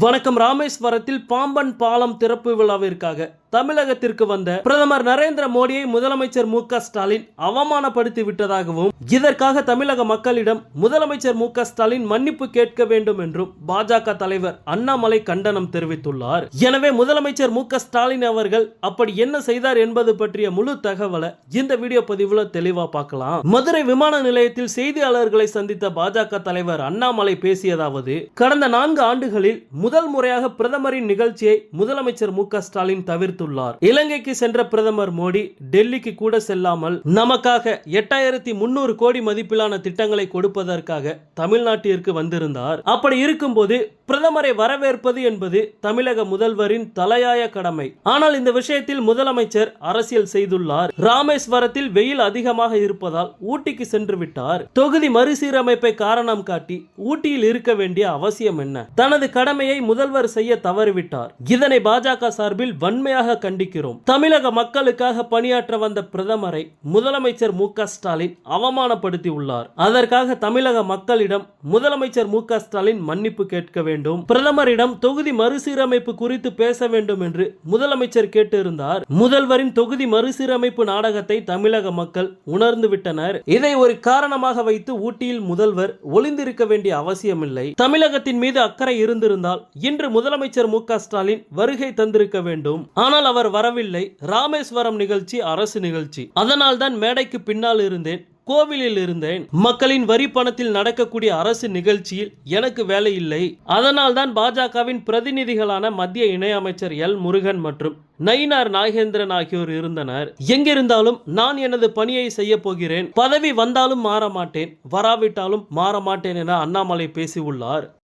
வணக்கம். ராமேஸ்வரத்தில் பாம்பன் பாலம் திறப்பு விழாவிற்காக தமிழகத்திற்கு வந்த பிரதமர் நரேந்திர மோடியை முதலமைச்சர் மு.க. ஸ்டாலின் அவமானப்படுத்தி விட்டதாகவும், இதற்காக தமிழக மக்களிடம் முதலமைச்சர் மு.க. ஸ்டாலின் மன்னிப்பு கேட்க வேண்டும் என்றும் பாஜக தலைவர் அண்ணாமலை கண்டனம் தெரிவித்துள்ளார். எனவே முதலமைச்சர் மு.க. ஸ்டாலின் அவர்கள் அப்படி என்ன செய்தார் என்பது பற்றிய முழு தகவலை இந்த வீடியோ பதிவுல தெளிவா பார்க்கலாம். மதுரை விமான நிலையத்தில் செய்தியாளர்களை சந்தித்த பாஜக தலைவர் அண்ணாமலை பேசியதாவது: கடந்த 4 ஆண்டுகளில் முதல் முறையாக பிரதமரின் நிகழ்ச்சியை முதலமைச்சர் மு.க. ஸ்டாலின் தவிர்த்துள்ளார். இலங்கைக்கு சென்ற பிரதமர் மோடி டெல்லிக்கு கூட செல்லாமல் நமக்காக 8300 கோடி மதிப்பிலான திட்டங்களை கொடுப்பதற்காக தமிழ்நாட்டிற்கு வந்திருந்தார். அப்படி இருக்கும்போது பிரதமரை வரவேற்பது என்பது தமிழக முதல்வரின் தலையாய கடமை. ஆனால் இந்த விஷயத்தில் முதலமைச்சர் அரசியல் செய்துள்ளார். ராமேஸ்வரத்தில் வெயில் அதிகமாக இருப்பதால் ஊட்டிக்கு சென்று விட்டார். தொகுதி மறுசீரமைப்பை காரணம் காட்டி ஊட்டியில் இருக்க வேண்டிய அவசியம் என்ன? தனது கடமையை முதல்வர் செய்ய தவறிவிட்டார். இதனை பாஜக சார்பில் வன்மையாக கண்டிக்கிறோம். தமிழக மக்களுக்காக பணியாற்ற வந்த பிரதமரை முதலமைச்சர் மு.க. ஸ்டாலின் அவமானப்படுத்தி உள்ளார். அதற்காக தமிழக மக்களிடம் முதலமைச்சர் மு.க. ஸ்டாலின் மன்னிப்பு கேட்க வேண்டும். பிரதமரிடம் தொகுதி மறுசீரமைப்பு குறித்து பேச வேண்டும் என்று முதலமைச்சர் கேட்டிருந்தார். முதல்வரின் தொகுதி மறுசீரமைப்பு நாடகத்தை தமிழக மக்கள் உணர்ந்து விட்டனர். இதை ஒரு காரணமாக வைத்து ஊட்டியில் முதல்வர் ஒளிந்திருக்க வேண்டிய அவசியமில்லை. தமிழகத்தின் மீது அக்கறை இருந்திருந்தால் இன்று முதலமைச்சர் மு.க. ஸ்டாலின் வருகை தந்திருக்க வேண்டும். ஆனால் அவர் வரவில்லை. ராமேஸ்வரம் நிகழ்ச்சி அரசு நிகழ்ச்சி. அதனால் தான் மேடைக்கு பின்னால் இருந்தேன், கோவிலில் இருந்தேன். மக்களின் வரி பணத்தில் நடக்கக்கூடிய அரசு நிகழ்ச்சியில் எனக்கு வேலை இல்லை. அதனால் தான் பாஜகவின் பிரதிநிதிகளான மத்திய இணையமைச்சர் எல் முருகன் மற்றும் நயினார் நாகேந்திரன் ஆகியோர் இருந்தனர். எங்கிருந்தாலும் நான் எனது பணியை செய்ய போகிறேன். பதவி வந்தாலும் மாற மாட்டேன், வராவிட்டாலும் மாற மாட்டேன் என அண்ணாமலை பேசியுள்ளார்.